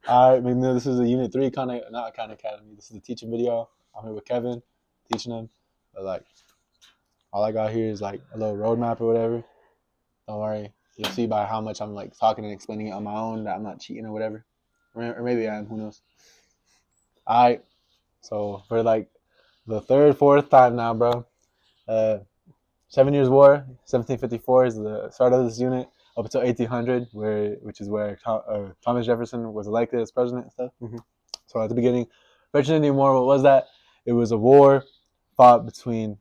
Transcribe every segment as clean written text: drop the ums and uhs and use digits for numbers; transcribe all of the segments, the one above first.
All right, this is a Unit 3 not Khan Academy. This is a teaching video. I'm here with Kevin, teaching him. But, like, all I got here is, like, a little roadmap or whatever. Don't worry. You'll see by how much I'm, like, talking and explaining it on my own that I'm not cheating or whatever. Or maybe I am. Who knows? All right. So, for, like, the third, fourth time now, bro. 7 Years' War, 1754 is the start of this unit up until 1800, which is where Thomas Jefferson was elected as president and stuff. Mm-hmm. So at the beginning, French and Indian War, what was that? It was a war fought between,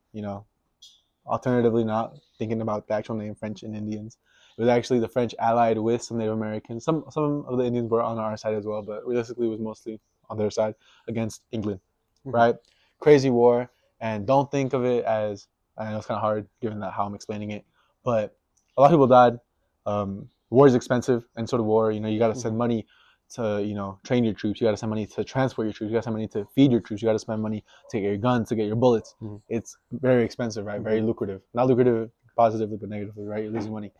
alternatively not thinking about the actual name French and Indians. It was actually the French allied with some Native Americans. Some of the Indians were on our side as well, but realistically it was mostly on their side against England, right? Crazy war, and don't think of it as, I know it's kind of hard given that how I'm explaining it, but a lot of people died. War is expensive, and so the war, you got to send money to, train your troops. You got to send money to transport your troops. You got to send money to feed your troops. You got to spend money to get your guns, to get your bullets. It's very expensive, right? Very lucrative. Not lucrative positively, but negatively, right? You're losing money.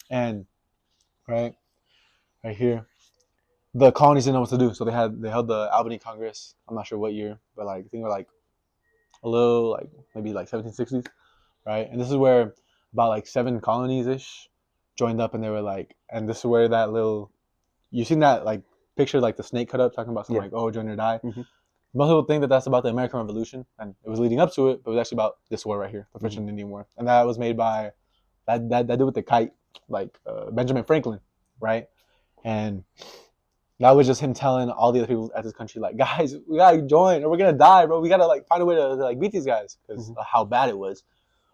And right here, the colonies didn't know what to do, so they held the Albany Congress. I'm not sure what year, but like I think we're like a little like maybe like 1760s, right? And this is where about like 7 colonies ish joined up, and they were like, and this is where that little, you seen that like picture like the snake cut up talking about something like, oh, join or die. Most people think that that's about the American Revolution, and it was leading up to it, but it was actually about this war right here, the French and Indian War, and that was made by that dude with the kite, like Benjamin Franklin, right? And that was just him telling all the other people at this country, like, guys, we gotta join or we're gonna die, bro. We gotta like find a way to like beat these guys because of how bad it was.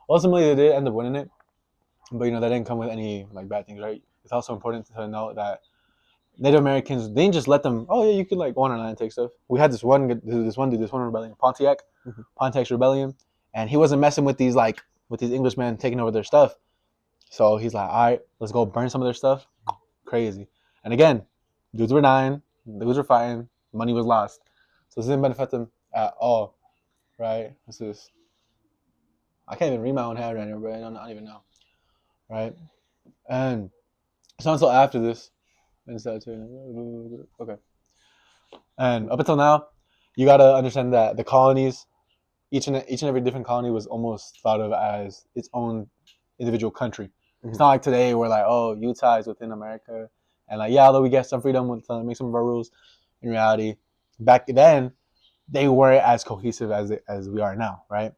Ultimately, they did end up winning it, but that didn't come with any like bad things, right? It's also important to note that Native Americans, they didn't just let them, oh yeah, you can like go on land and take stuff. We had this one rebellion, Pontiac's rebellion, and he wasn't messing with these Englishmen taking over their stuff. So he's like, all right, let's go burn some of their stuff. Crazy. And again, dudes were dying, dudes were fighting, money was lost. So this didn't benefit them at all, right? This is, I can't even read my own hand right now, bro. I don't even know, right? And it's not until after this, okay. And up until now, you gotta understand that the colonies, each and every different colony was almost thought of as its own individual country. It's not like today where like, oh, Utah is within America, and like, yeah, although we get some freedom with make some of our rules, in reality, back then they weren't as cohesive as we are now, right?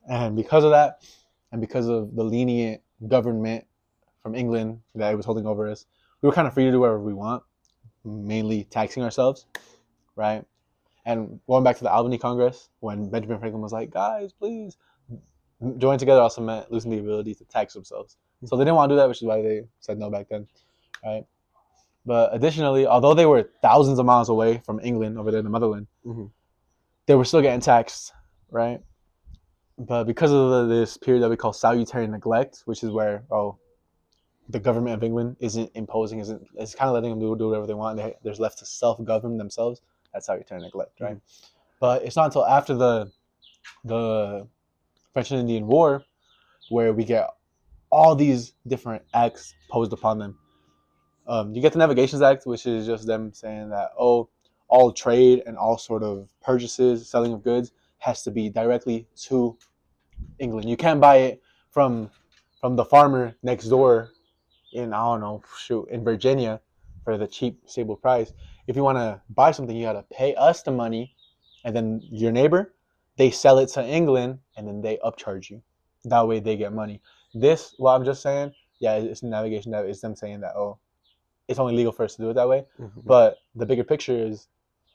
And because of that, and because of the lenient government from England that it was holding over us, we were kind of free to do whatever we want, mainly taxing ourselves, right? And going back to the Albany Congress, when Benjamin Franklin was like, guys, please join together, also meant losing the ability to tax themselves. So they didn't want to do that, which is why they said no back then, right? But additionally, although they were thousands of miles away from England over there in the motherland, they were still getting taxed, right? But because of this period that we call salutary neglect, which is where, the government of England isn't imposing, it's kind of letting them do whatever they want. There's left to self-govern themselves. That's salutary neglect, right? But it's not until after the French and Indian War where we get all these different acts posed upon them. You get the Navigations Act, which is just them saying that, all trade and all sort of purchases, selling of goods has to be directly to England. You can't buy it from the farmer next door in, I don't know, in Virginia for the cheap, stable price. If you want to buy something, you got to pay us the money, and then your neighbor, they sell it to England, and then they upcharge you. That way they get money. This, what I'm just saying, yeah, it's navigation. That is them saying that, it's only legal for us to do it that way. But the bigger picture is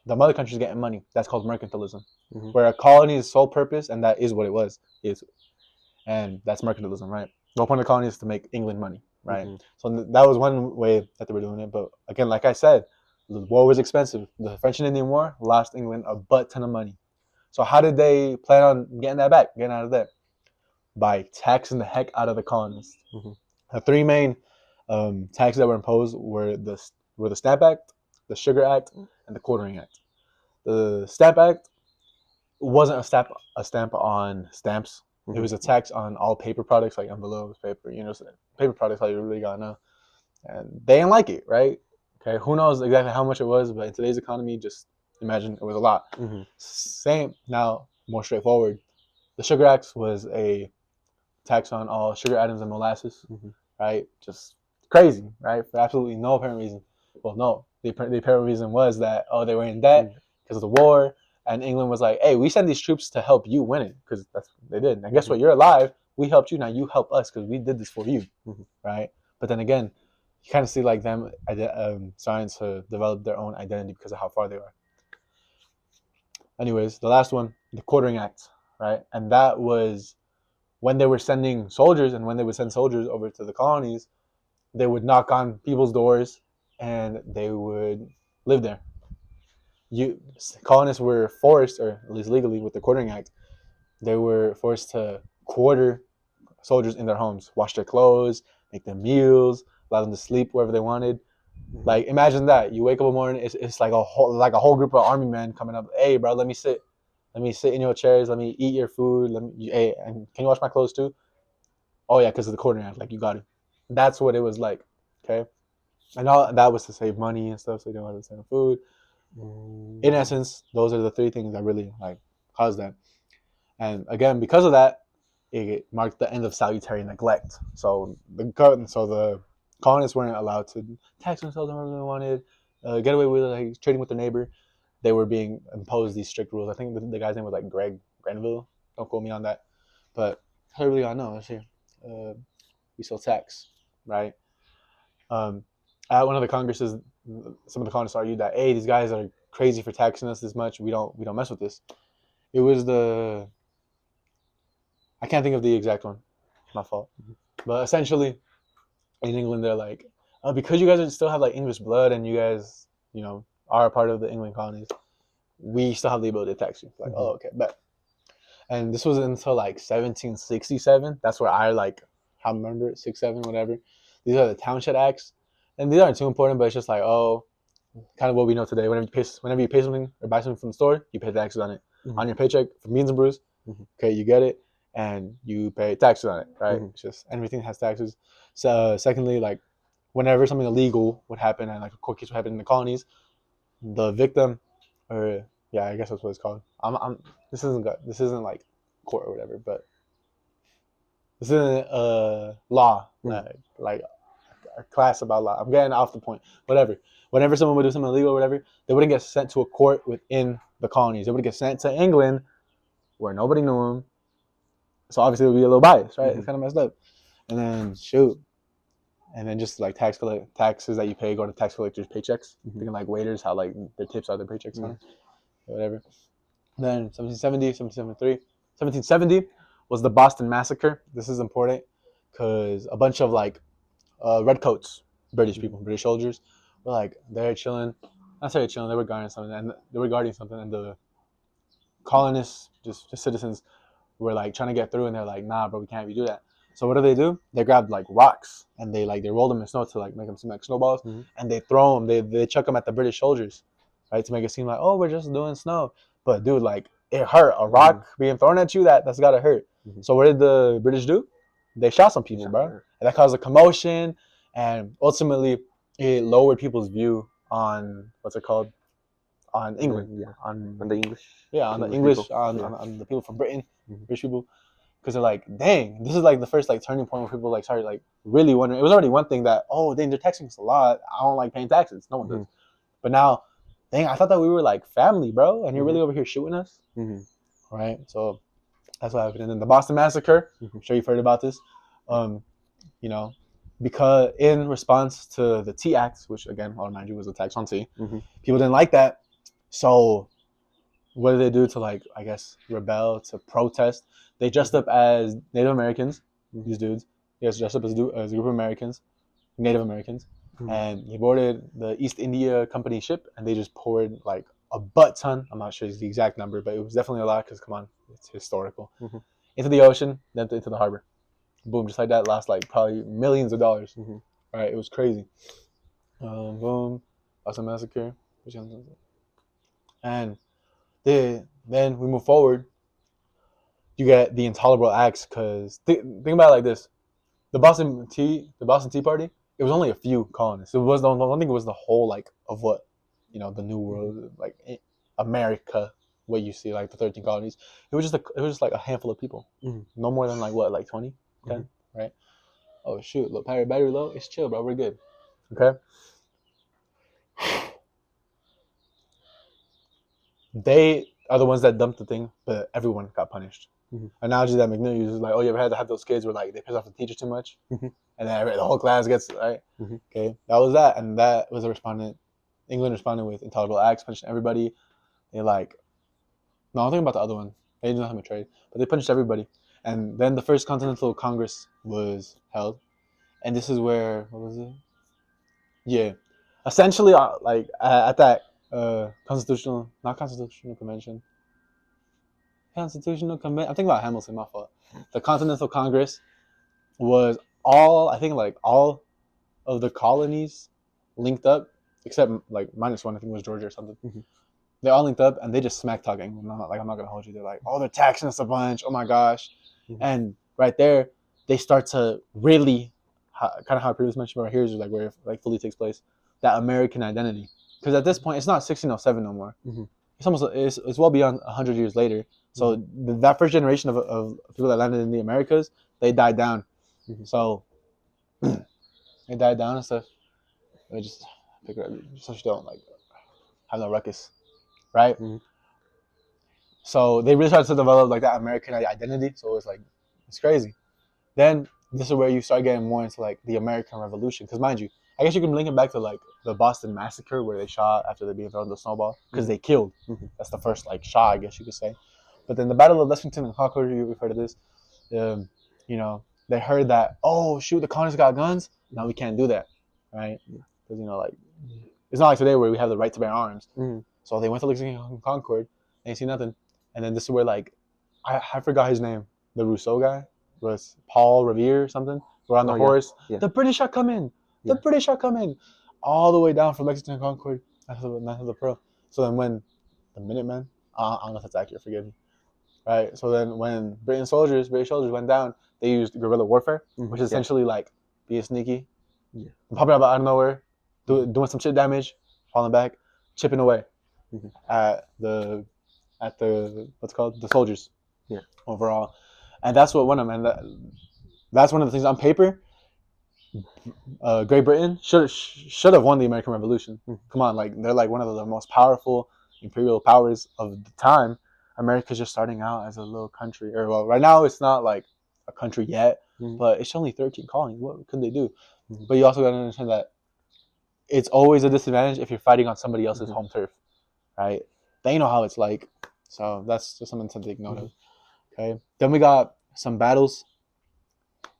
the mother country's getting money. That's called mercantilism, where a colony's sole purpose, and that is what it was, and that's mercantilism, right? The whole point of the colony is to make England money, right? So that was one way that they were doing it. But again, like I said, the war was expensive. The French and Indian War lost England a butt ton of money. So how did they plan on getting that back, getting out of debt? By taxing the heck out of the colonists. The 3 main taxes that were imposed were the Stamp Act, the Sugar Act, and the Quartering Act. The Stamp Act wasn't a stamp on stamps. It was a tax on all paper products like envelopes, paper, paper products like you really gotta know. And they didn't like it, right? Okay, who knows exactly how much it was, but in today's economy, just imagine it was a lot. Same now, more straightforward. The Sugar Act was a tax on all sugar items and molasses, right? Just crazy, right? For absolutely no apparent reason. Well, no, the apparent reason was that they were in debt because of the war, and England was like, hey, we send these troops to help you win it, because that's what they did. And guess what? You're alive. We helped you. Now you help us because we did this for you, right? But then again, you kind of see like them starting to develop their own identity because of how far they are. Anyways, the last one, the Quartering Act, right? And that was when they were sending soldiers, and when they would send soldiers over to the colonies, they would knock on people's doors and they would live there. Colonists were forced, or at least legally with the Quartering Act, they were forced to quarter soldiers in their homes, wash their clothes, make them meals, allow them to sleep wherever they wanted. Like, imagine that. You wake up in the morning, it's like a whole group of army men coming up. Hey, bro, let me sit in your chairs. Let me eat your food. Hey, and can you wash my clothes too? Oh yeah, because of the Quartering Act. Like, you got it. That's what it was like. Okay, and all that was to save money and stuff, so they don't have to send food. In essence, those are the three things that really like caused that. And again, because of that, it marked the end of salutary neglect. So the colonists weren't allowed to tax themselves however they wanted, get away with like trading with their neighbor. They were being imposed these strict rules. I think the guy's name was like Granville. Don't quote me on that, but I really gotta know. Let's see. We still tax, right? At one of the congresses, some of the colonists argued that, hey, these guys are crazy for taxing us this much. We don't mess with this. It was I can't think of the exact one. My fault. But essentially, in England, they're like, because you guys still have like English blood and you guys, are a part of the England colonies, we still have the ability to tax you. Like, oh, okay, bet. And this was until like 1767. That's where I remember it, 6, 7, whatever. These are the Townshend Acts, and these aren't too important, but it's just like, kind of what we know today. Whenever you pay something or buy something from the store, you pay taxes on it. On your paycheck for beans and brews. Okay, you get it, and you pay taxes on it, right? It's just everything has taxes. So, secondly, like whenever something illegal would happen and like a court case would happen in the colonies, the victim, or yeah, I guess that's what it's called. This isn't like court or whatever, but this isn't law, like a class about law. I'm getting off the point. Whatever. Whenever someone would do something illegal or whatever, they wouldn't get sent to a court within the colonies. They would get sent to England, where nobody knew them. So obviously it would be a little biased, right? It's kind of messed up. And then and then just like taxes that you pay go to tax collectors' paychecks. Thinking like waiters, how like their tips are their paychecks, whatever. Then 1770 was the Boston Massacre. This is important because a bunch of like redcoats, British people, British soldiers, were like they're chilling. Not necessarily chilling. They were guarding something, and the colonists, just citizens, were like trying to get through, and they're like, nah, bro, we can't do that. So what do? They grabbed like rocks and they rolled them in snow to like make them seem like snowballs, and they throw them. They chuck them at the British soldiers, right, to make it seem like, oh, we're just doing snow. But dude, like it hurt. A rock being thrown at you, that's gotta hurt. So what did the British do? They shot some people, bro, and that caused a commotion, and ultimately it lowered people's view on what's it called, on England, on the English, on the English, on the people from Britain, British people. Because they're like, dang, this is like the first like turning point where people like started like really wondering. It was already one thing that, oh, dang, they're taxing us a lot. I don't like paying taxes. No one does. But now, dang, I thought that we were like family, bro, and you're really over here shooting us, right? So that's what happened. And then the Boston Massacre. I'm sure you've heard about this. Because in response to the Tea Act, which again, I'll remind you, was a tax on tea, people didn't like that. So what did they do to like, I guess, rebel, to protest? They dressed up as Native Americans. These dudes, dressed up as a group of Americans, Native Americans, and they boarded the East India Company ship, and they just poured like a butt ton. I'm not sure the exact number, but it was definitely a lot because, come on, it's historical. Into the ocean, then into the harbor. Boom, just like that. Lost like probably millions of dollars. All right, it was crazy. Boom, Boston Massacre, and then we move forward. You get the Intolerable Acts, because think about it like this: the Boston Tea Party it was only a few colonists. It was I don't think it was the whole like of what, the New World, like America, what you see like the 13 colonies. It was just like a handful of people, no more than like what, like 20, 10, right? Oh shoot, look, battery low. It's chill, bro. We're good. Okay. They are the ones that dumped the thing, but everyone got punished. Analogy that McNeil uses is like, oh, you ever had to have those kids where like they piss off the teacher too much, and then the whole class gets right. Okay, that was that, and that was a respondent. England responded with intolerable acts, punishing everybody. They like, no, I'm thinking about the other one. They didn't have a trade, but they punished everybody. And then the first Continental Congress was held, and this is where, what was it? Yeah, essentially, like at that not constitutional convention. Constitutional Convention. I'm thinking about Hamilton. My fault. The Continental Congress was I think like all of the colonies linked up, except like minus one. I think it was Georgia or something. They all linked up and they just smack talking. I'm not gonna hold you. They're like, oh, they're taxing us a bunch. Oh my gosh, and right there they start to really kind of how I previously mentioned. But here's like where it like fully takes place, that American identity. Because at this point, it's not 1607 no more. It's well beyond 100 years later. So that first generation of people that landed in the Americas, they died down. So they died down and stuff. They just pick it up, so you don't like have no ruckus, right? So they really started to develop like that American identity. So it's crazy. Then this is where you start getting more into like the American Revolution. Because mind you, I guess you can link it back to like the Boston Massacre where they shot after they being thrown the snowball because they killed. That's the first like shot, I guess you could say. But then the Battle of Lexington and Concord, you've heard of this. They heard that, oh shoot, the colonists got guns. Now we can't do that, right? Because like it's not like today where we have the right to bear arms. So they went to Lexington and Concord. They ain't see nothing. And then this is where like I forgot his name, the Rousseau guy was Paul Revere or something. We're on the horse. Yeah. The British are coming. The British are coming. All the way down from Lexington and Concord, not to the Pearl. So then when the Minutemen, I don't know if that's accurate, forgive me. Right. So then when British soldiers went down, they used guerrilla warfare, which is essentially like being sneaky, popping up out of nowhere, doing some shit damage, falling back, chipping away at the what's it called, the soldiers. Overall, and that's what won them. And that's one of the things on paper. Great Britain should have won the American Revolution. Come on, like they're like one of the most powerful imperial powers of the time. America's just starting out as a little country, or well, right now it's not like a country yet, but it's only 13 colonies. What could they do? But you also got to understand that it's always a disadvantage if you're fighting on somebody else's home turf, right? They know how it's like, so that's just something to take note of. Okay, then we got some battles.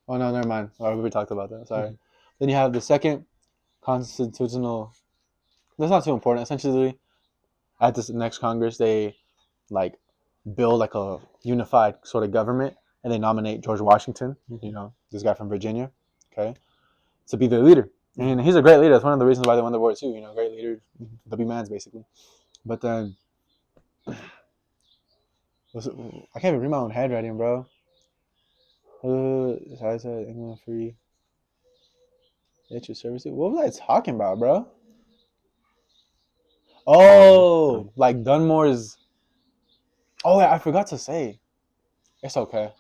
Oh no, never mind. Oh, we talked about that. Sorry. Then you have the second constitutional. That's not too important. Essentially, at this next Congress, they like build like a unified sort of government, and they nominate George Washington. This guy from Virginia, okay, to be their leader. And he's a great leader. That's one of the reasons why they won the war too. Great leader, W-Mans basically. But then, I can't even read my own handwriting, bro. So I said England free. Nature services. What was I talking about, bro? Oh, like Dunmore's. Oh, yeah, I forgot to say. It's okay.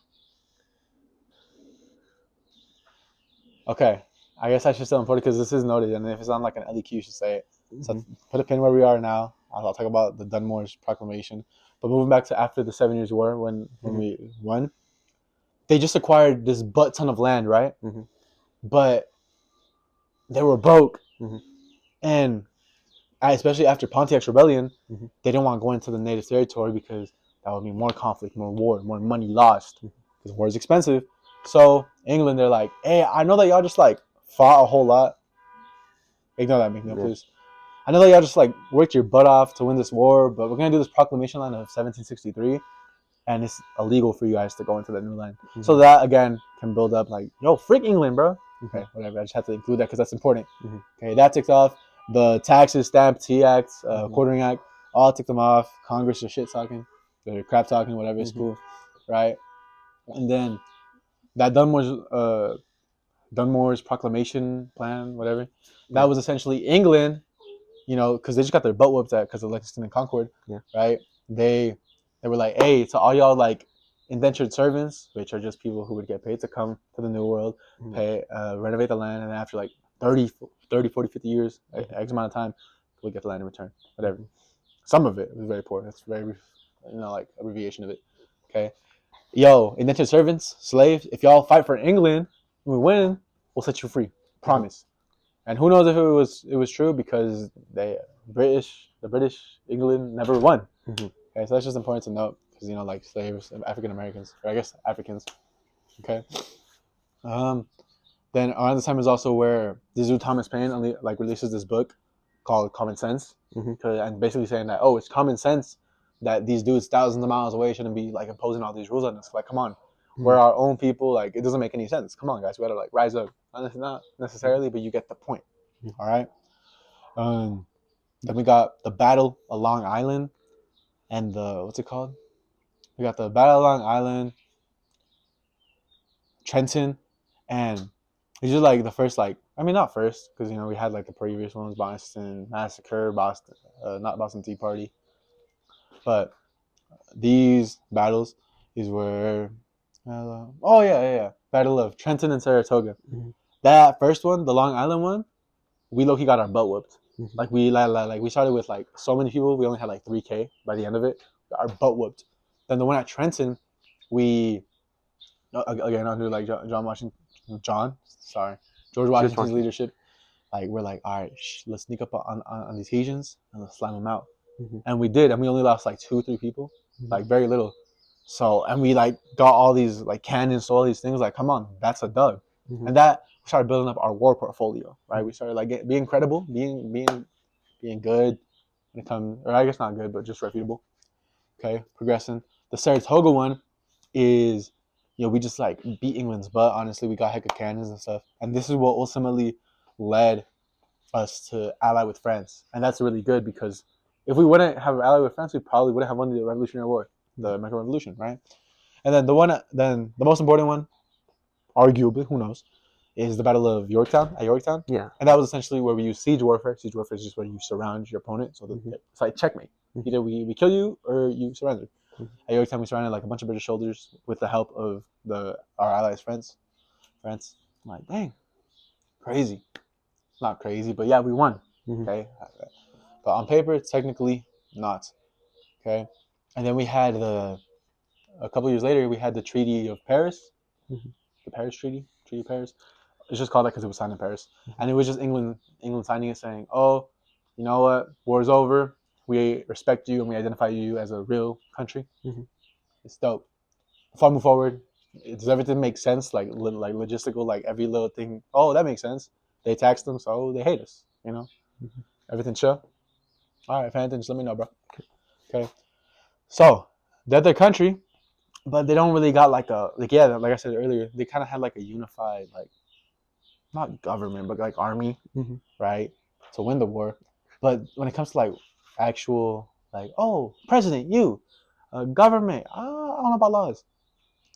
Okay, I guess I should still import it because this is noted, and if it's on like an LEQ, you should say it. So put a pin where we are now. I'll talk about the Dunmore's proclamation. But moving back to after the 7 Years' War, when we won, they just acquired this butt ton of land, right? But they were broke, and especially after Pontiac's rebellion, they didn't want to go into the native territory because that would mean more conflict, more war, more money lost. Because war is expensive. So England, they're like, hey, I know that y'all just like fought a whole lot. Ignore that, McNeil, please. I know that y'all just like worked your butt off to win this war, but we're gonna do this proclamation line of 1763, and it's illegal for you guys to go into the new land. So that again can build up like, yo, freak England, bro. Okay, whatever. I just have to include that because that's important. Okay, that ticked off. The taxes, stamp, Tea Act, Quartering Act, all ticked them off. Congress is shit talking, they're crap talking, whatever. It's cool, right? And then that Dunmore's Dunmore's Proclamation Plan, whatever. That Yeah. was essentially England, because they just got their butt whooped at because of Lexington and Concord, Yeah. right? They were like, hey, to all y'all like indentured servants, which are just people who would get paid to come to the New World, pay, renovate the land, and then after like 30, 40, 50 years, X amount of time, we'll get the land in return, whatever. Some of it was very poor. That's very, like abbreviation of it. Okay. Yo, indentured servants, slaves, if y'all fight for England, we win, we'll set you free. Promise. And who knows if it was true because the British England never won. Okay, so that's just important to note because like slaves, African Americans, or I guess Africans. Okay. Then around this time is also where this dude Thomas Paine releases this book called Common Sense, and basically saying that it's common sense that these dudes thousands of miles away shouldn't be like imposing all these rules on us. Like, come on, we're our own people. Like, it doesn't make any sense. Come on, guys, we gotta like rise up. Not necessarily, but you get the point. All right. Then we got the Battle of Long Island, and what's it called? We got the Battle of Long Island, Trenton, and it's just like the first, like, I mean, not first, because we had like the previous ones, Boston Massacre, not Boston Tea Party, but these battles is where, Battle of Trenton and Saratoga. That first one, the Long Island one, we low-key got our butt whooped. Like we started with like so many people, we only had like 3K by the end of it. Our butt whooped. Then the one at Trenton, we again under like George Washington's leadership. Like we're like, all right, let's sneak up on these Haitians and let's slam them out. And we did, and we only lost like 2-3 people, like very little. So, and we like got all these like cannons, all these things. Like, come on, that's a dub. And that we started building up our war portfolio, right? We started like being credible, being good when it comes, or I guess not good, but just reputable. Okay, progressing. The Saratoga one is, we just like beat England's butt. Honestly, we got heck of cannons and stuff, and this is what ultimately led us to ally with France, and that's really good because if we wouldn't have allied with France, we probably wouldn't have won the Revolutionary War, the American Revolution, right? And then the most important one, arguably, who knows, is the Battle of Yorktown. Yeah. And that was essentially where we use siege warfare. Siege warfare is just where you surround your opponent, so it's like checkmate. Either we kill you or you surrender. At Yorktown, we surrounded like a bunch of British soldiers with the help of our allies, France. I'm like, dang, crazy. Not crazy, but yeah, we won. Okay, but on paper, technically not. Okay, and then we had a couple years later, we had the Treaty of Paris, the Paris Treaty of Paris. It's just called that because it was signed in Paris, and it was just England signing it, saying, "Oh, you know what? War's over. We respect you and we identify you as a real country." It's dope. Before I move forward, does everything make sense? Like logistical, like every little thing. Oh, that makes sense. They tax them, so they hate us. Everything chill. All right, if anything, just let me know, bro. Okay. So they're their country, but they don't really got like like I said earlier, they kind of had like a unified like not government but like army, right, to win the war. But when it comes to like actual like president, government, I don't know about laws.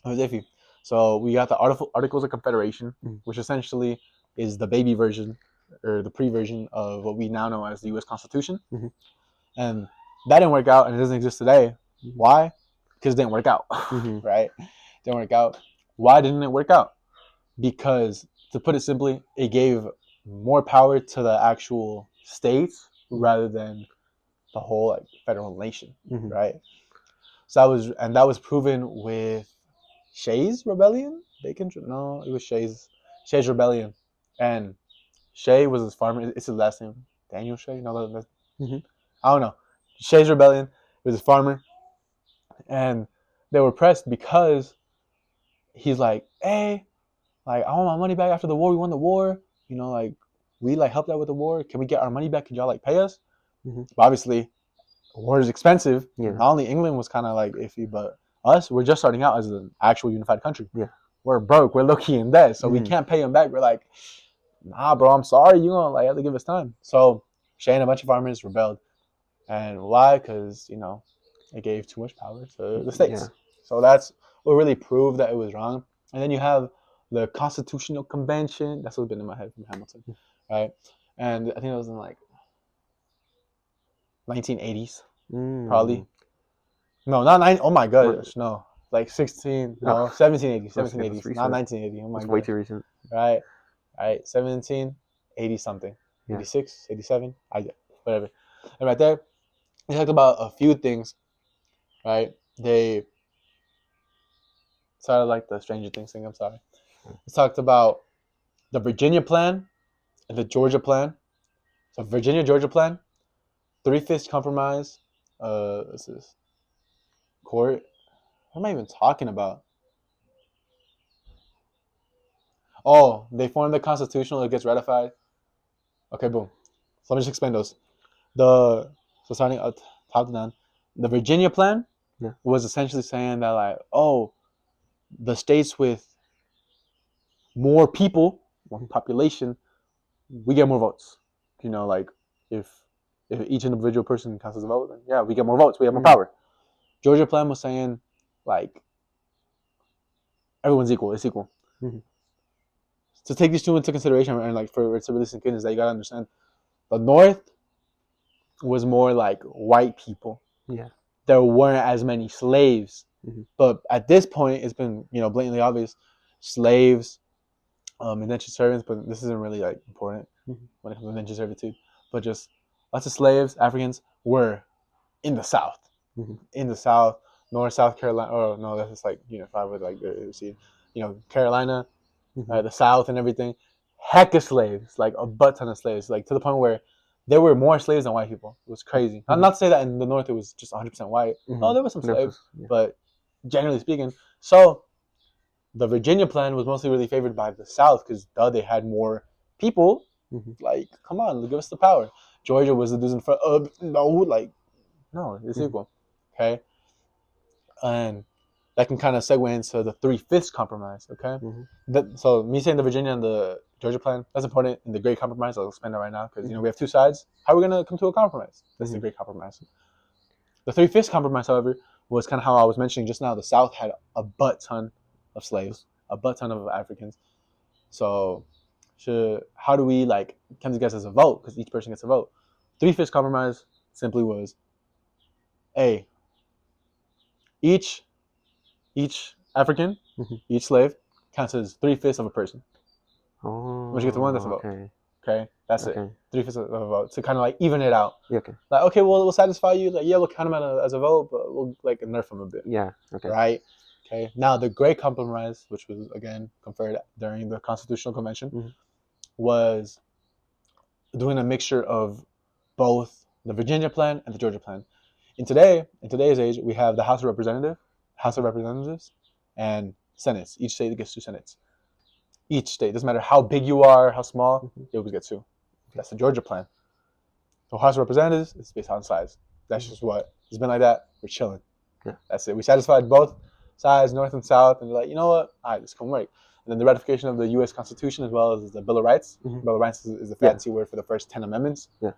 It was iffy. So we got the Articles of Confederation, which essentially is the baby version or the pre-version of what we now know as the U.S. Constitution. And that didn't work out, and it doesn't exist today. Why? Because it didn't work out, right? Didn't work out. Why didn't it work out? Because, to put it simply, it gave more power to the actual states rather than the whole like federal nation, right? So that was proven with Shays Rebellion. No, it was Shays Rebellion, and Shay was his farmer. It's his last name, Daniel Shay. No, I don't know. Shays Rebellion was his farmer, and they were pressed because he's like, hey, like I want my money back after the war. We won the war. Like we like helped out with the war. Can we get our money back? Can y'all like pay us? But obviously, war is expensive. Yeah. Not only England was kind of like iffy, but us, we're just starting out as an actual unified country. Yeah. We're broke. We're low-key in debt, so we can't pay them back. We're like, nah, bro, I'm sorry. You're gonna like have to give us time. So Shay and a bunch of farmers rebelled. And why? Because, it gave too much power to the states. Yeah. So that's what really proved that it was wrong. And then you have the Constitutional Convention. That's what's been in my head from Hamilton, right? And I think it was in like 1980s, probably. No, not nine. Oh my gosh, no. Like 16, no, 1780, 1780s, not 1980. Oh my god. It's way too recent. Right, 1780 something. 86, 87, whatever. And right there, they talked about a few things, right? They started like the Stranger Things thing, I'm sorry. They talked about the Virginia Plan and the Georgia Plan. So Virginia, Georgia Plan, Three-Fifths Compromise, this is court. What am I even talking about? Oh, they formed the Constitutional, it gets ratified. Okay, boom. So let me just explain those. So starting up top to down, the Virginia Plan was essentially saying that like, oh, the states with more people, more population, we get more votes. You know, like if each individual person counts as a vote, then yeah, we get more votes, we have more power. Georgia Plan was saying like everyone's equal, it's equal. To take these two into consideration and like for it to really sink in is that you gotta understand the North was more like white people. Yeah. There weren't as many slaves. But at this point, it's been, blatantly obvious, slaves, indentured servants, but this isn't really like important when it comes to indentured servitude. But just lots of slaves, Africans, were in the South. In the South, North, South Carolina. Oh no, that's just like unified with like Carolina, the South and everything. Heck of slaves, like a butt ton of slaves, like to the point where there were more slaves than white people. It was crazy. Not to say that in the North it was just 100% white. Oh, there was some slaves, but generally speaking. So the Virginia Plan was mostly really favored by the South because they had more people. Like, come on, give us the power. Georgia was the dudes in front. No, it's equal. Okay, and that can kind of segue into the Three-Fifths Compromise. Okay, so me saying the Virginia and the Georgia Plan, that's important. In the Great Compromise, I'll explain that right now because we have two sides. How are we gonna come to a compromise? That's the Great Compromise. The Three-Fifths Compromise, however, was kind of how I was mentioning just now. The South had a butt ton of slaves, a butt ton of Africans. So, how do we like come together as a vote? Because each person gets a vote. Three-Fifths Compromise simply was, A, each African, each slave counts as 3/5 of a person. Oh. Once you get to one, that's a vote. Okay, that's it. 3/5 of a vote to kind of like even it out. Okay. Like, okay, well, we'll satisfy you. Like, yeah, we'll count them as a vote, but we'll like nerf them a bit. Yeah. Okay. Right. Okay. Now the Great Compromise, which was again conferred during the Constitutional Convention, was doing a mixture of both the Virginia Plan and the Georgia Plan. In today's age, we have the House of Representatives, and Senates. Each state gets 2 Senates. Each state, doesn't matter how big you are, how small, you always get 2. That's the Georgia Plan. The House of Representatives is based on size. That's just what it's been like that. We're chilling. Yeah. That's it. We satisfied both sides, North and South, and they're like, you know what? All right, this can work. And then the ratification of the U.S. Constitution as well as the Bill of Rights. Bill of Rights is the fancy word for the first 10 amendments. Yeah.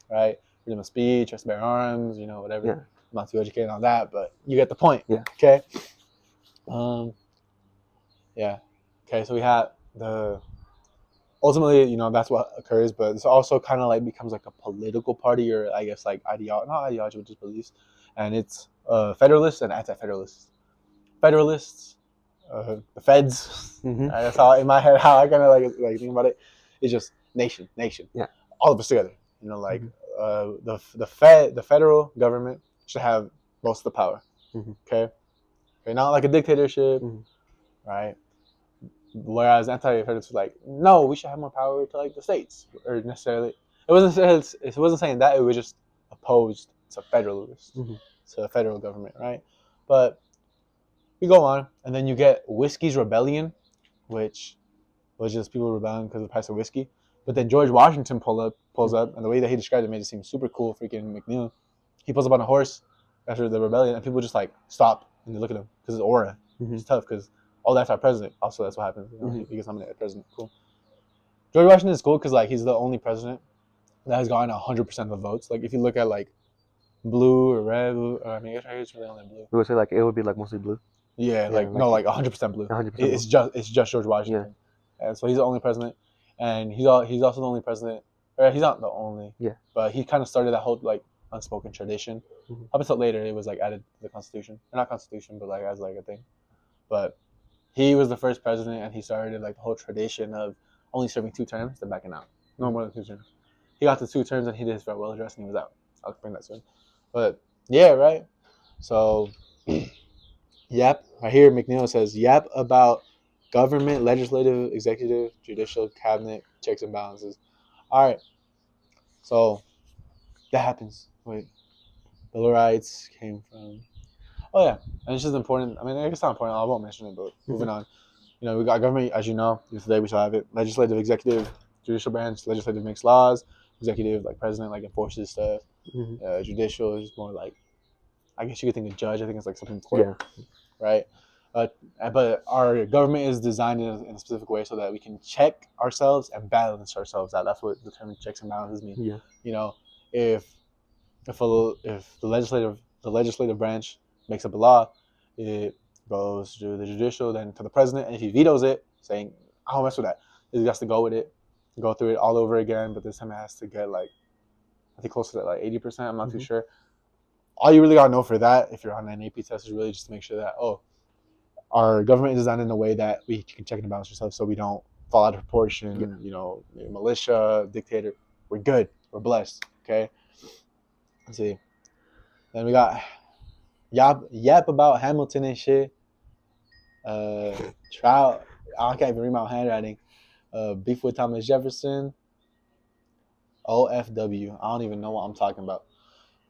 Right? Freedom of speech, right to bear arms, whatever. Yeah. I'm not too educated on that, but you get the point. Yeah. Okay. Yeah. Okay. So we have ultimately, that's what occurs, but it's also kind of like becomes like a political party, or I guess like not ideology, but just beliefs, and it's Federalists and anti-Federalists. Federalists, the Feds. That's how in my head how I kind of like think about it. It's just nation. Yeah. All of us together. The federal government should have most of the power. Okay, not like a dictatorship, right? Whereas anti-federalists were like, no, we should have more power to like the states, or necessarily. It wasn't saying that. It was just opposed to federalists, to the federal government, right? But we go on, and then you get Whiskey's Rebellion, which was just people rebelling because of the price of whiskey. But then George Washington pulls up, and the way that he described it made it seem super cool. Freaking McNeil, he pulls up on a horse after the rebellion, and people just like stop and they look at him because his aura. It's tough because that's our president. Also, that's what happens. He gets nominated president. Cool. George Washington is cool because like he's the only president that has gotten 100% of the votes. Like if you look at like blue or red, I guess right here it's really only blue. We would say like it would be like mostly blue. Yeah, like no, like 100% blue. 100% It's just George Washington. Yeah. And so he's the only president, and he's also the only president. Or he's not the only. Yeah. But he kind of started that whole like unspoken tradition. Mhm. Up until later, it was like added to the Constitution, or not Constitution, but like as like a thing. But he was the first president, and he started like the whole tradition of only serving 2 terms, then backing out. No more than 2 terms. He got to 2 terms, and he did his farewell address, and he was out. I'll bring that soon. But yeah, right. So. Yap. I hear McNeil says yap about government, legislative, executive, judicial, cabinet, checks and balances. All right. So that happens. Wait. Bill of Rights came from. Oh yeah, and it's just important. I mean, it's not important. I won't mention it, but moving on. You know, we got government, as you know. Today we shall have it. Legislative, executive, judicial branch. Legislative makes laws. Executive, like president, like enforces stuff. Judicial is more like, I guess you could think of judge. I think it's like Supreme Court. Yeah. Right. But our government is designed in a specific way so that we can check ourselves and balance ourselves out. That's what the term checks and balances mean. Yeah. You know, if the legislative branch makes up a law, it goes to the judicial, then to the president, and if he vetoes it, saying I don't mess with that, he has to go with it, go through it all over again. But this time it has to get like, I think close to like 80%. I'm not too sure. All you really gotta know for that, if you're on an AP test, is really just to make sure that our government is designed in a way that we can check and balance ourselves, so we don't fall out of proportion. Yeah. You know, militia, dictator. We're good. We're blessed. Okay. Let's see. Then we got yap about Hamilton and shit. Trial. I can't even read my handwriting. Beef with Thomas Jefferson. OFW. I don't even know what I'm talking about.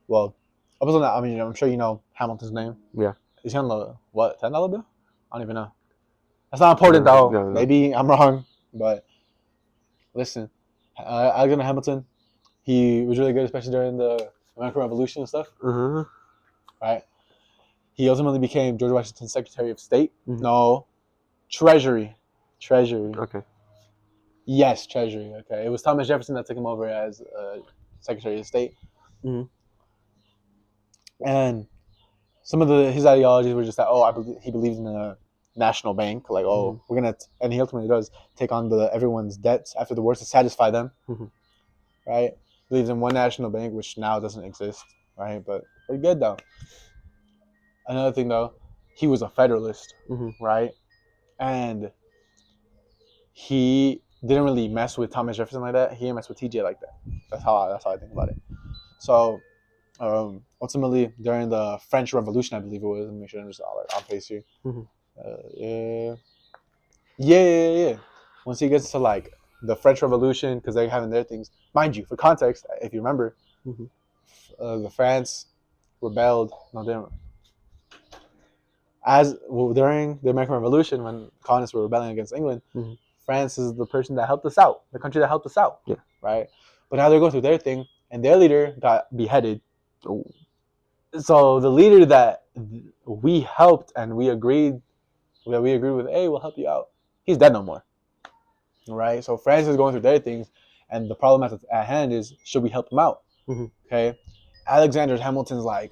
Well, up until now, I mean, I'm sure you know Hamilton's name. Yeah. Is he on the $10 bill? I don't even know. That's not important though. No. Maybe I'm wrong, but listen, Alexander Hamilton, he was really good, especially during the American Revolution and stuff. Right. He ultimately became George Washington's Secretary of State. No, Treasury. Okay. Yes, Treasury. Okay. It was Thomas Jefferson that took him over as Secretary of State. And some of his ideologies were just that, he believes in a national bank, like we're gonna, and he ultimately does take on everyone's debts after the war to satisfy them, right? Believes in one national bank, which now doesn't exist, right? But pretty good though. Another thing though, he was a Federalist, right? And he didn't really mess with Thomas Jefferson like that. He didn't mess with TJ like that. That's how I think about it. So ultimately, during the French Revolution, I believe it was. Let me make sure I'm just on pace here. Yeah. Once he gets to like the French Revolution, because they're having their things, mind you, for context, if you remember, the France rebelled. No, they didn't. During the American Revolution, when colonists were rebelling against England, France is the person that helped us out, the country that helped us out. Yeah. Right. But now they're going through their thing, and their leader got beheaded. So the leader that we helped and we agreed with, hey, we'll help you out, he's dead no more. Right? So France is going through their things, and the problem at hand is, should we help him out? Okay? Alexander Hamilton's like,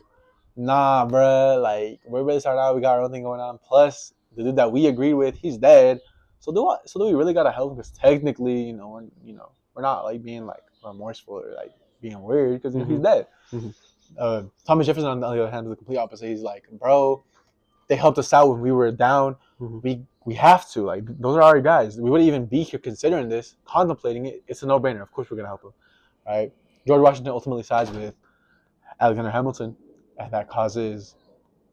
nah, bruh, like, we're really starting out, we got our own thing going on. Plus, the dude that we agreed with, he's dead. So do we really gotta help him? Because technically, we're not like being like remorseful or like being weird, because he's dead. Thomas Jefferson, on the other hand, is the complete opposite. He's like, bro, they helped us out when we were down. We have to. Like, those are our guys. We wouldn't even be here considering this, contemplating it. It's a no-brainer. Of course we're going to help them. Right? George Washington ultimately sides with Alexander Hamilton, and that causes,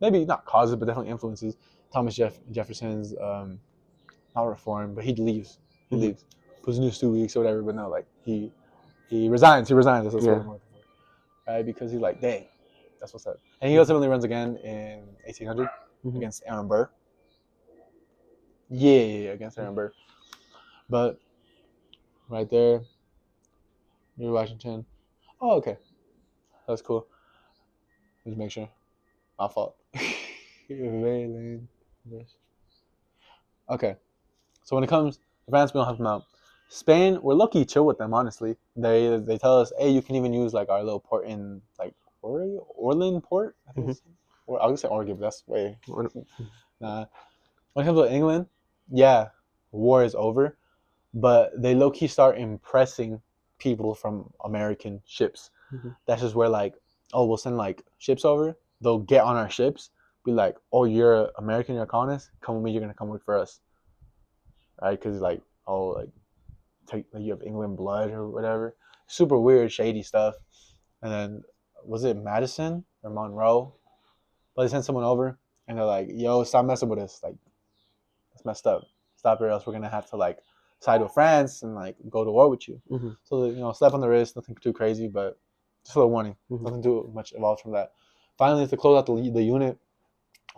maybe not causes, but definitely influences Thomas Jefferson's, not reform, but he leaves. He leaves. Puts news 2 weeks or whatever, but no, like, he resigns. That's what I'm looking for. Right? Because he's like, dang, that's what's up. And he ultimately runs again in 1800 against Aaron Burr. Yeah, against Aaron Burr. But right there, George Washington. Oh, okay. That's cool. Just make sure. My fault. Okay. So when it comes to France, we don't help them out. Spain, we're lucky chill with them, honestly. They tell us, hey, you can even use like our little port in like Orleans port. I think I was gonna say Oregon, but that's way. Nah. When it comes to England, yeah, war is over, but they low key start impressing people from American ships. Mm-hmm. That's just where like, oh, we'll send like ships over. They'll get on our ships, be like, oh, you're American, you're a colonist. Come with me. You're gonna come work for us, right? Because like, oh, like, like you have England blood or whatever. Super weird, shady stuff. And then was it Madison or Monroe? But they sent someone over and they're like, yo, stop messing with us. Like, it's messed up. Stop it, or else we're gonna have to like side with France and like go to war with you. Mm-hmm. So slap on the wrist, nothing too crazy, but just a little warning. Mm-hmm. Nothing too much evolved from that. Finally, to close out the unit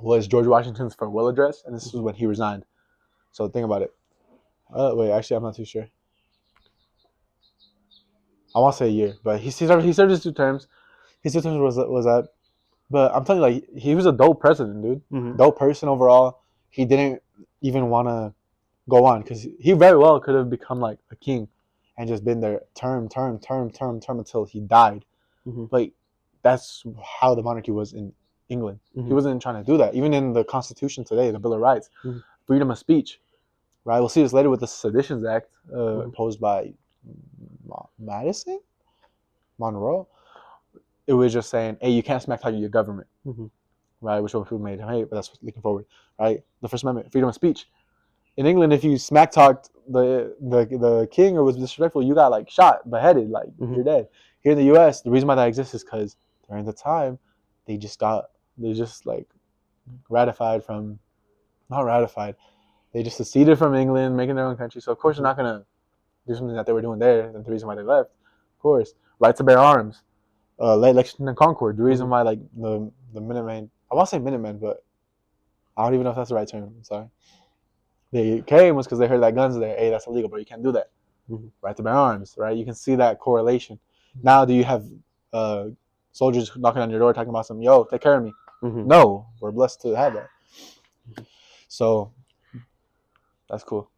was George Washington's farewell address, and this was when he resigned. So think about it. Wait, actually, I'm not too sure. I want to say a year, but he served his 2 terms. His 2 terms was that. But I'm telling you, like, he was a dope president, dude. Mm-hmm. Dope person overall. He didn't even want to go on because he very well could have become like a king and just been there term until he died. Mm-hmm. But that's how the monarchy was in England. Mm-hmm. He wasn't trying to do that. Even in the Constitution today, the Bill of Rights, mm-hmm. freedom of speech, right? We'll see this later with the Seditions Act imposed by Madison? Monroe? It was just saying, hey, you can't smack talk your government, mm-hmm. right? Which people made him hate, but that's looking forward, right? The First Amendment, freedom of speech. In England, if you smack talked the king or was disrespectful, you got like shot, beheaded, like you're dead. Here in the U.S., the reason why that exists is because during the time, they just like ratified from, not ratified, they just seceded from England, making their own country. So of course they're not gonna do something that they were doing there. That's the reason why they left. Of course, right to bear arms, Lexington and Concord. The reason why like the Minutemen, I want to say Minutemen, but I don't even know if that's the right term. I'm sorry. They came was because they heard that guns there. Hey, that's illegal, bro. You can't do that. Mm-hmm. Right to bear arms, right? You can see that correlation. Now, do you have soldiers knocking on your door talking about some, yo, take care of me? Mm-hmm. No, we're blessed to have that. So that's cool.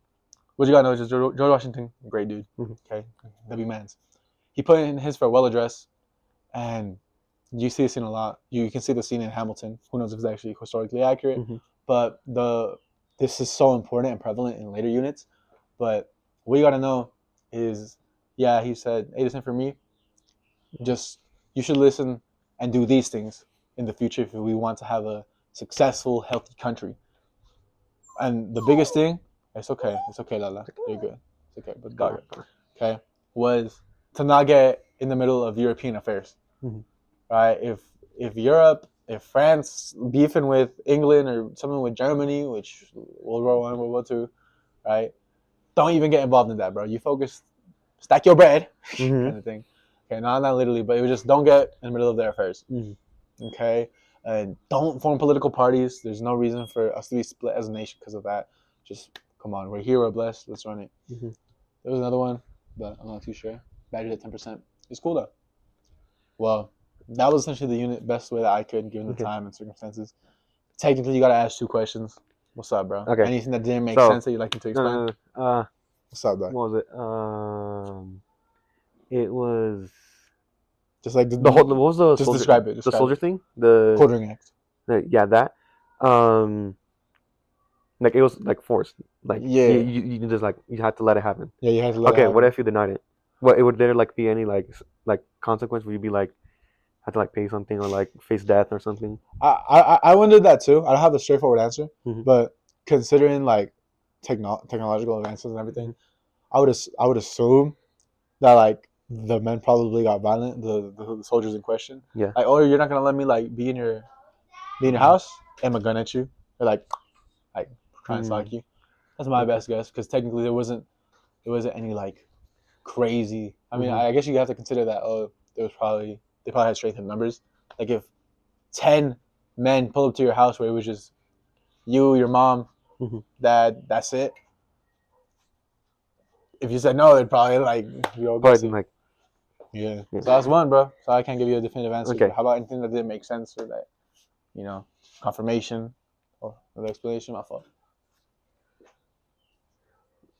What you gotta know is just George Washington, great dude. Okay, W Mans. He put in his farewell address, and you see the scene a lot. You can see the scene in Hamilton. Who knows if it's actually historically accurate? But this is so important and prevalent in later units. But what you gotta know is, yeah, he said, hey, listen for me. Just you should listen and do these things in the future if we want to have a successful, healthy country. And the biggest thing, it's okay, Lala, you're good, it's okay, but dog, okay, was to not get in the middle of European affairs, right? If Europe, if France beefing with England or something with Germany, which World War I, World War II, right? Don't even get involved in that, bro. You focus, stack your bread, kind of thing. Okay, not literally, but it was just don't get in the middle of their affairs. Okay, and don't form political parties. There's no reason for us to be split as a nation because of that. Just come on, we're here, we're blessed. Let's run it. There was another one, but I'm not too sure. Badgered at 10%. It's cool though. Well, that was essentially the unit best way that I could, given the time and circumstances. Technically, you gotta ask 2 questions. What's up, bro? Okay. Anything that didn't make sense that you'd like me to explain? What's up, bro? What was it? It was just like the whole. What was the just soldier, describe it. the soldier thing. The Quartering Act. Yeah, that. Like it was like forced. Like you just like you had to let it happen. Yeah, you had to let it Okay, happen. what if you denied it? What would there like be any like consequence? Would you be like have to like pay something or like face death or something? I wondered that too. I don't have the straightforward answer, but considering like technological advances and everything, I would assume that like the men probably got violent, the soldiers in question. Yeah. Like, oh, you're not gonna let me like be in your house, aim a gun at you, or like trying to stalk you. That's my best guess, because technically there wasn't any like crazy. I mean, I guess you have to consider that. Oh, they probably had strength in numbers. Like if 10 men pull up to your house where it was just you, your mom, dad, that's it. If you said no, they'd probably like you like yeah. So that's one, bro. So I can't give you a definitive answer. Okay. But how about anything that didn't make sense or that confirmation or the explanation? My fault.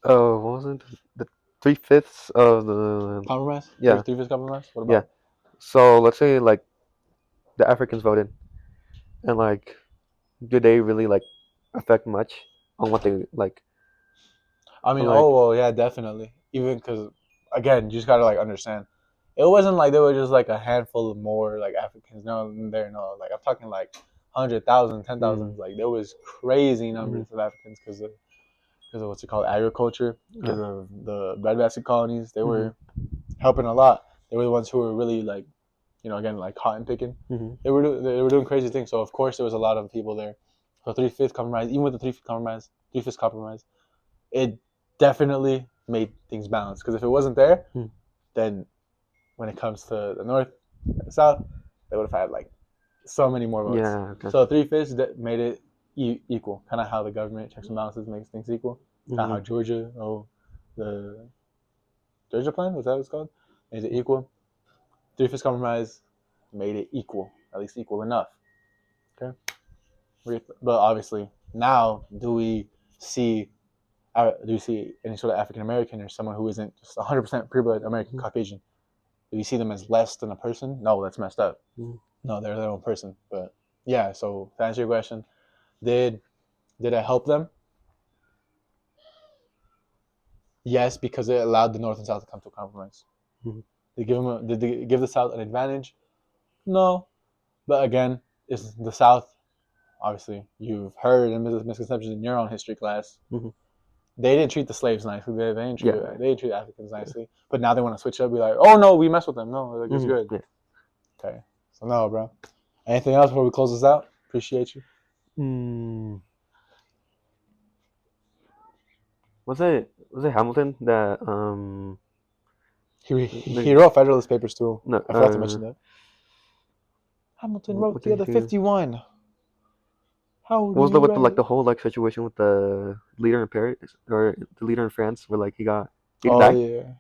What was it? The 3/5 of the Compromise? Yeah. 3/5 compromise? What about? Yeah. So let's say like the Africans voted, and like, do they really like affect much on what they like? I mean, Like, oh well, yeah, definitely. Even because, again, you just gotta like understand. It wasn't like there were just like a handful of more like Africans. No, there, no. Like I'm talking like 100,000, 10,000. Like there was crazy numbers of Africans because of what's it called, agriculture, because of the breadbasket colonies. They were helping a lot. They were the ones who were really like, again like cotton picking. They were doing crazy things. So of course there was a lot of people there. So 3/5 compromise, even with the 3/5 compromise, it definitely made things balance. Because if it wasn't there, then when it comes to the north and the south, they would have had like so many more votes. yeah, okay. So 3/5 made it equal, kind of how the government checks and balances makes things equal. Kind of how Georgia, the Georgia plan, was that what it's called? Made it equal. 3/5 compromise made it equal, at least equal enough. Okay, but obviously now, do we see any sort of African American or someone who isn't just 100% purebred American Caucasian? Do you see them as less than a person? No, that's messed up. No, they're their own person. But yeah, so to answer your question, did it help them? Yes, because it allowed the North and South to come to a compromise. Did they give the South an advantage? No, but again, it's the South. Obviously, you've heard misconceptions in your own history class. They didn't treat the slaves nicely. They didn't treat Africans nicely. But now they want to switch up, be like, oh no, we mess with them. No, like, it's good. Yeah. Okay, so no, bro. Anything else before we close this out? Appreciate you. Was it Hamilton that He wrote Federalist Papers too. no I forgot to mention that. Hamilton wrote what the did other he- 51. How What do was you with write? the whole like situation with the leader in Paris or the leader in France where like he Oh died?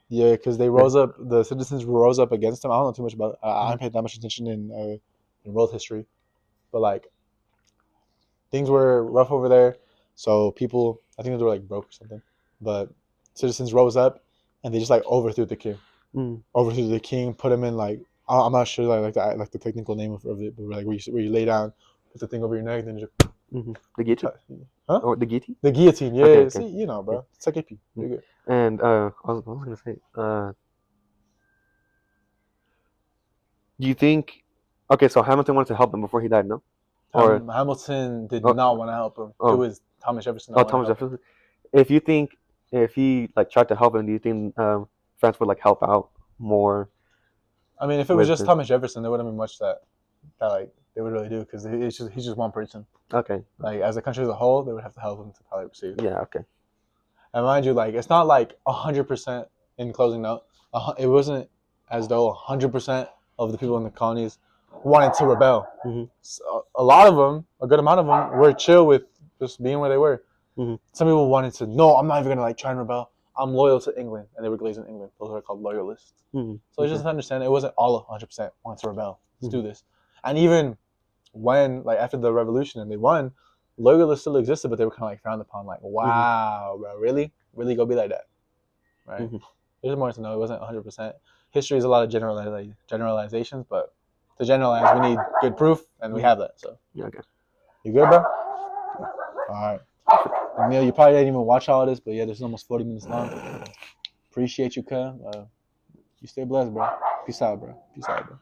yeah, because they Yeah. rose up. The citizens rose up against him. I don't know too much about it. I haven't paid that much attention in world history, but like things were rough over there. So people, I think they were like broke or something. But citizens rose up and they just like overthrew the king. Overthrew the king, put him in like, I'm not sure like the technical name of it, but like where you lay down, put the thing over your neck, then you just The guillotine? huh? Or the guillotine? The guillotine, yeah. Okay, okay. See, you know, bro. Yeah. It's like AP. You're good. And what was I gonna say? Do you think? Okay, so Hamilton wanted to help him before he died, no? Or Hamilton did oh, not want to help him. It oh, was Thomas Jefferson that wanted to Thomas help him. Jefferson. If you think if he like tried to help him, do you think France would like help out more? I mean, if it was With just the, Thomas Jefferson, there wouldn't be much that like they would really do because he's just one person. okay, Like as a country as a whole, they would have to help him to probably receive. yeah, okay. And mind you, like it's not like 100% in closing note. It wasn't as though 100% of the people in the colonies wanted to rebel. So a lot of them, a good amount of them, were chill with just being where they were. Some people wanted to, no, I'm not even gonna like try and rebel. I'm loyal to England, and they were glazed in England. Those are called loyalists. So just to understand, it wasn't all 100% wanted to rebel. Let's do this. And even when, like after the revolution and they won, loyalists still existed, but they were kind of like frowned upon. Like, wow, bro, really go be like that, right? There's more to know. It wasn't 100%. History is a lot of generalizations, but to generalize, we need good proof, and we have that. So, yeah, okay. You good, bro? All right. Neil, you probably didn't even watch all of this, but yeah, this is almost 40 minutes long. Appreciate you, cuz. You stay blessed, bro. Peace out, bro. Peace out, bro.